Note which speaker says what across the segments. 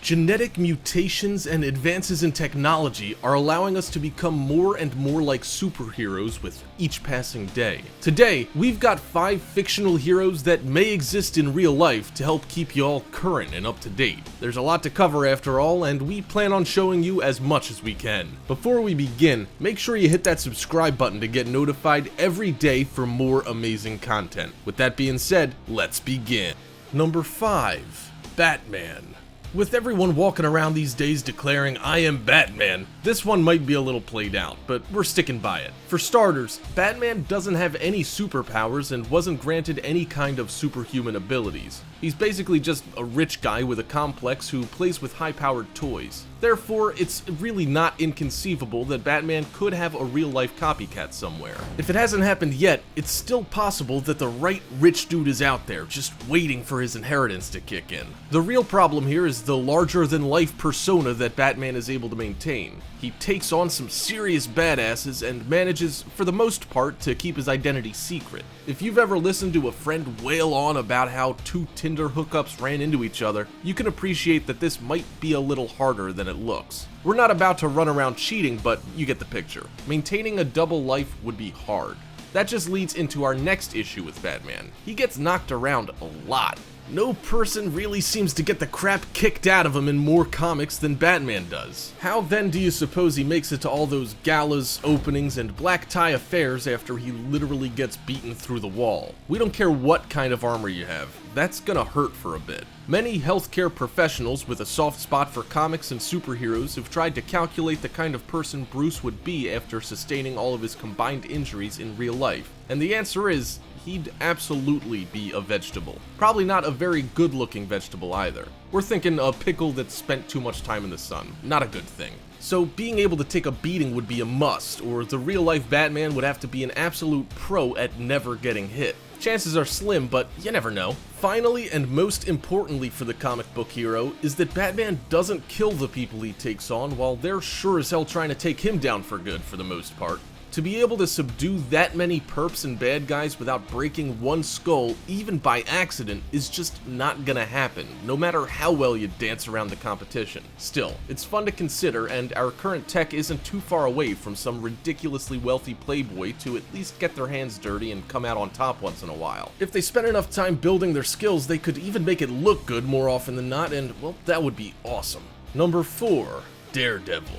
Speaker 1: Genetic mutations and advances in technology are allowing us to become more and more like superheroes with each passing day. Today, we've got 5 fictional heroes that may exist in real life to help keep you all current and up to date. There's a lot to cover after all, and we plan on showing you as much as we can. Before we begin, make sure you hit that subscribe button to get notified every day for more amazing content. With that being said, let's begin. Number 5. Batman. With everyone walking around these days declaring, "I am Batman," this one might be a little played out, but we're sticking by it. For starters, Batman doesn't have any superpowers and wasn't granted any kind of superhuman abilities. He's basically just a rich guy with a complex who plays with high-powered toys. Therefore, it's really not inconceivable that Batman could have a real-life copycat somewhere. If it hasn't happened yet, it's still possible that the right rich dude is out there, just waiting for his inheritance to kick in. The real problem here is the larger-than-life persona that Batman is able to maintain. He takes on some serious badasses and manages, for the most part, to keep his identity secret. If you've ever listened to a friend wail on about how 2 Tinder hookups ran into each other, you can appreciate that this might be a little harder than it looks. We're not about to run around cheating, but you get the picture. Maintaining a double life would be hard. That just leads into our next issue with Batman. He gets knocked around a lot. No person really seems to get the crap kicked out of him in more comics than Batman does. How then do you suppose he makes it to all those galas, openings, and black tie affairs after he literally gets beaten through the wall? We don't care what kind of armor you have, that's gonna hurt for a bit. Many healthcare professionals with a soft spot for comics and superheroes have tried to calculate the kind of person Bruce would be after sustaining all of his combined injuries in real life, and the answer is, he'd absolutely be a vegetable. Probably not a very good-looking vegetable either. We're thinking a pickle that spent too much time in the sun. Not a good thing. So being able to take a beating would be a must, or the real-life Batman would have to be an absolute pro at never getting hit. Chances are slim, but you never know. Finally, and most importantly for the comic book hero, is that Batman doesn't kill the people he takes on, while they're sure as hell trying to take him down for good for the most part. To be able to subdue that many perps and bad guys without breaking one skull, even by accident, is just not gonna happen, no matter how well you dance around the competition. Still, it's fun to consider, and our current tech isn't too far away from some ridiculously wealthy playboy to at least get their hands dirty and come out on top once in a while. If they spent enough time building their skills, they could even make it look good more often than not, and, well, that would be awesome. Number 4. Daredevil.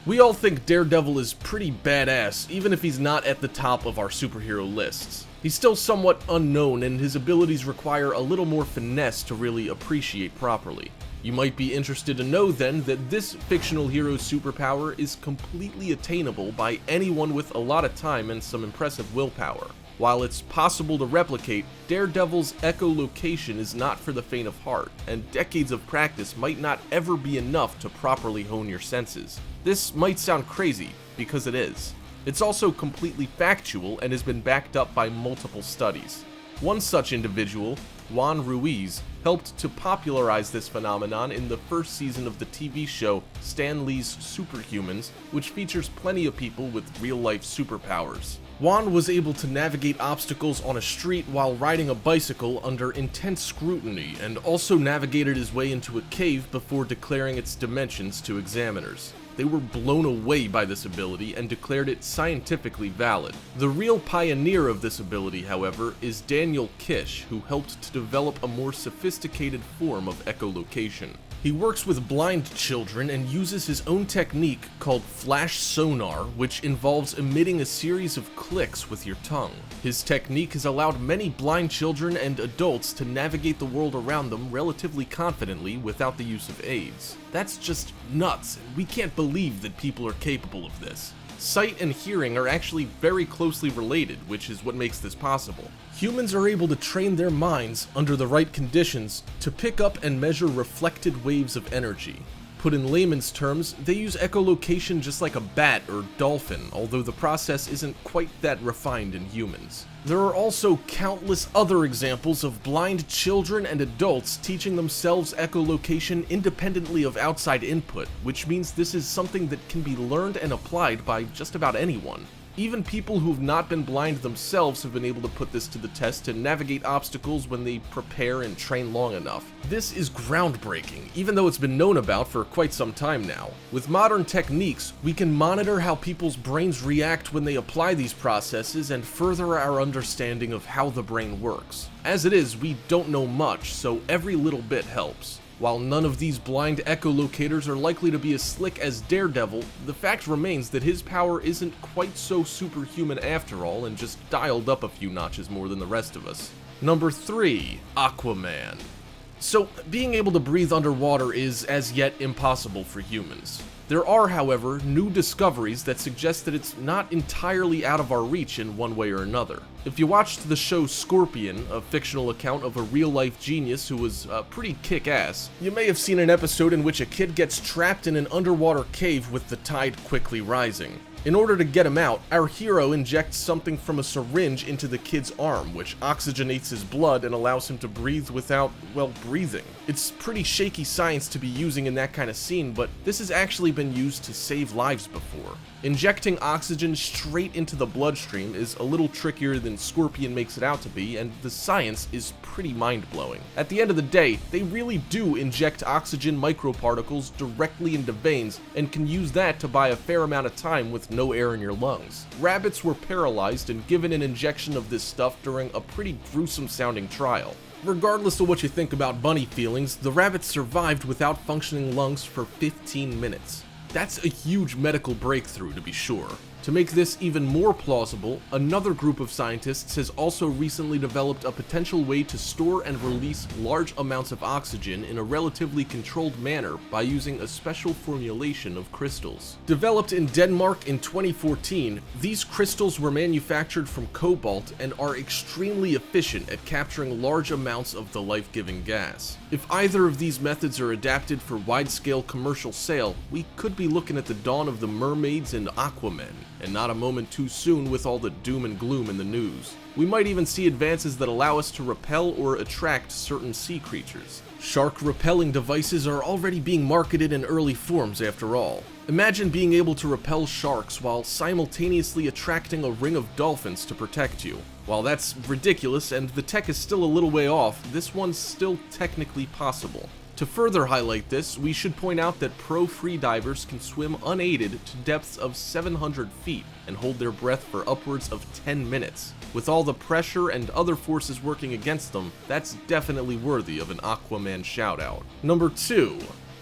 Speaker 1: We all think Daredevil is pretty badass, even if he's not at the top of our superhero lists. He's still somewhat unknown, and his abilities require a little more finesse to really appreciate properly. You might be interested to know then that this fictional hero's superpower is completely attainable by anyone with a lot of time and some impressive willpower. While it's possible to replicate, Daredevil's echolocation is not for the faint of heart, and decades of practice might not ever be enough to properly hone your senses. This might sound crazy, because it is. It's also completely factual and has been backed up by multiple studies. One such individual, Juan Ruiz, helped to popularize this phenomenon in the first season of the TV show Stan Lee's Superhumans, which features plenty of people with real-life superpowers. Juan was able to navigate obstacles on a street while riding a bicycle under intense scrutiny, and also navigated his way into a cave before declaring its dimensions to examiners. They were blown away by this ability and declared it scientifically valid. The real pioneer of this ability, however, is Daniel Kish, who helped to develop a more sophisticated form of echolocation. He works with blind children and uses his own technique called flash sonar, which involves emitting a series of clicks with your tongue. His technique has allowed many blind children and adults to navigate the world around them relatively confidently without the use of aids. That's just nuts, and we can't believe that people are capable of this. Sight and hearing are actually very closely related, which is what makes this possible. Humans are able to train their minds, under the right conditions, to pick up and measure reflected waves of energy. Put in layman's terms, they use echolocation just like a bat or dolphin, although the process isn't quite that refined in humans. There are also countless other examples of blind children and adults teaching themselves echolocation independently of outside input, which means this is something that can be learned and applied by just about anyone. Even people who've not been blind themselves have been able to put this to the test and navigate obstacles when they prepare and train long enough. This is groundbreaking, even though it's been known about for quite some time now. With modern techniques, we can monitor how people's brains react when they apply these processes and further our understanding of how the brain works. As it is, we don't know much, so every little bit helps. While none of these blind echolocators are likely to be as slick as Daredevil, the fact remains that his power isn't quite so superhuman after all and just dialed up a few notches more than the rest of us. Number 3. Aquaman. So, being able to breathe underwater is as yet impossible for humans. There are, however, new discoveries that suggest that it's not entirely out of our reach in one way or another. If you watched the show Scorpion, a fictional account of a real-life genius who was pretty kick-ass, you may have seen an episode in which a kid gets trapped in an underwater cave with the tide quickly rising. In order to get him out, our hero injects something from a syringe into the kid's arm, which oxygenates his blood and allows him to breathe without, well, breathing. It's pretty shaky science to be using in that kind of scene, but this has actually been used to save lives before. Injecting oxygen straight into the bloodstream is a little trickier than Scorpion makes it out to be, and the science is pretty mind-blowing. At the end of the day, they really do inject oxygen microparticles directly into veins, and can use that to buy a fair amount of time with no air in your lungs. Rabbits were paralyzed and given an injection of this stuff during a pretty gruesome-sounding trial. Regardless of what you think about bunny feelings, the rabbits survived without functioning lungs for 15 minutes. That's a huge medical breakthrough, to be sure. To make this even more plausible, another group of scientists has also recently developed a potential way to store and release large amounts of oxygen in a relatively controlled manner by using a special formulation of crystals. Developed in Denmark in 2014, these crystals were manufactured from cobalt and are extremely efficient at capturing large amounts of the life-giving gas. If either of these methods are adapted for wide-scale commercial sale, we could be looking at the dawn of the mermaids and Aquaman, and not a moment too soon with all the doom and gloom in the news. We might even see advances that allow us to repel or attract certain sea creatures. Shark repelling devices are already being marketed in early forms after all. Imagine being able to repel sharks while simultaneously attracting a ring of dolphins to protect you. While that's ridiculous and the tech is still a little way off, this one's still technically possible. To further highlight this, we should point out that pro freedivers can swim unaided to depths of 700 feet and hold their breath for upwards of 10 minutes. With all the pressure and other forces working against them, that's definitely worthy of an Aquaman shoutout. Number 2.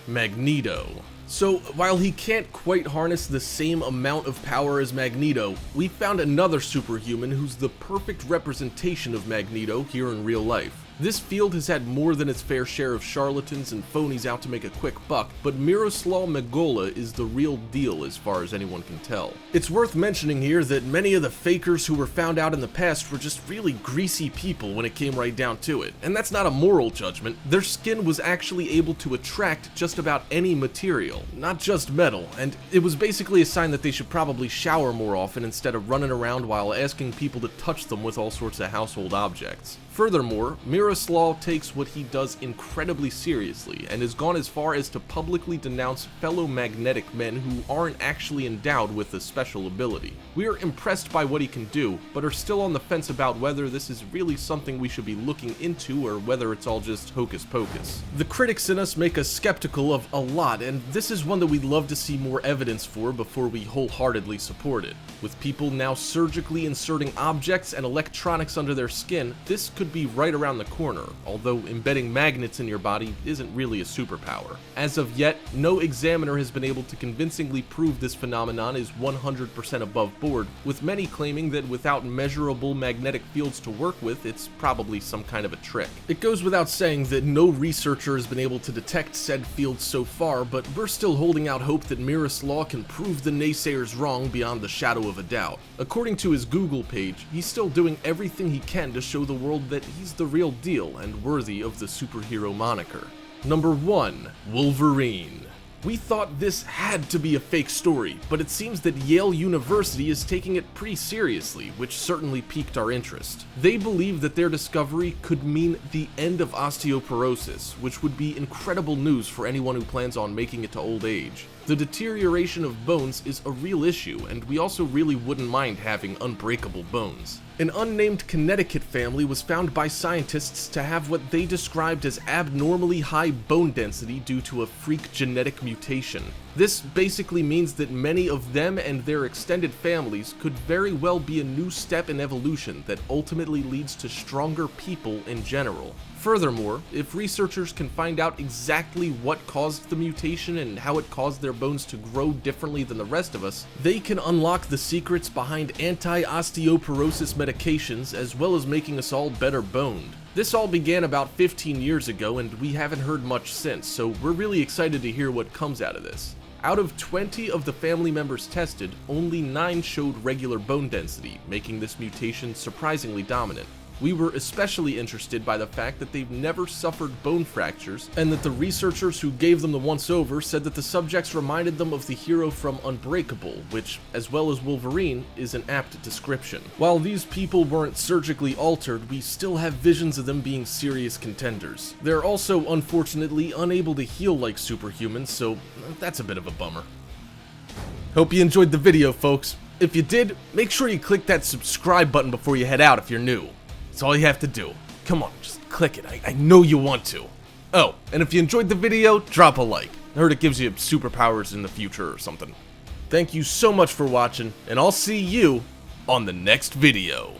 Speaker 1: Magneto. So, while he can't quite harness the same amount of power as Magneto, we found another superhuman who's the perfect representation of Magneto here in real life. This field has had more than its fair share of charlatans and phonies out to make a quick buck, but Miroslav Megola is the real deal as far as anyone can tell. It's worth mentioning here that many of the fakers who were found out in the past were just really greasy people when it came right down to it, and that's not a moral judgment. Their skin was actually able to attract just about any material, not just metal, and it was basically a sign that they should probably shower more often instead of running around while asking people to touch them with all sorts of household objects. Furthermore, Miroslav takes what he does incredibly seriously and has gone as far as to publicly denounce fellow magnetic men who aren't actually endowed with a special ability. We are impressed by what he can do, but are still on the fence about whether this is really something we should be looking into or whether it's all just hocus pocus. The critics in us make us skeptical of a lot, and this is one that we'd love to see more evidence for before we wholeheartedly support it. With people now surgically inserting objects and electronics under their skin, this could be right around the corner, although embedding magnets in your body isn't really a superpower. As of yet, no examiner has been able to convincingly prove this phenomenon is 100% above board, with many claiming that without measurable magnetic fields to work with, it's probably some kind of a trick. It goes without saying that no researcher has been able to detect said fields so far, but we're still holding out hope that Miroslav can prove the naysayers wrong beyond the shadow of a doubt. According to his Google page, he's still doing everything he can to show the world that he's the real deal and worthy of the superhero moniker. Number 1. Wolverine. We thought this had to be a fake story, but it seems that Yale University is taking it pretty seriously, which certainly piqued our interest. They believe that their discovery could mean the end of osteoporosis, which would be incredible news for anyone who plans on making it to old age. The deterioration of bones is a real issue, and we also really wouldn't mind having unbreakable bones. An unnamed Connecticut family was found by scientists to have what they described as abnormally high bone density due to a freak genetic mutation. This basically means that many of them and their extended families could very well be a new step in evolution that ultimately leads to stronger people in general. Furthermore, if researchers can find out exactly what caused the mutation and how it caused their bones to grow differently than the rest of us, they can unlock the secrets behind anti-osteoporosis medications as well as making us all better boned. This all began about 15 years ago and we haven't heard much since, so we're really excited to hear what comes out of this. Out of 20 of the family members tested, only 9 showed regular bone density, making this mutation surprisingly dominant. We were especially interested by the fact that they've never suffered bone fractures, and that the researchers who gave them the once-over said that the subjects reminded them of the hero from Unbreakable, which, as well as Wolverine, is an apt description. While these people weren't surgically altered, we still have visions of them being serious contenders. They're also, unfortunately, unable to heal like superhumans, so that's a bit of a bummer. Hope you enjoyed the video, folks. If you did, make sure you click that subscribe button before you head out if you're new. That's all you have to do. Come on, just click it. I know you want to. Oh, and if you enjoyed the video, drop a like. I heard it gives you superpowers in the future or something. Thank you so much for watching, and I'll see you on the next video.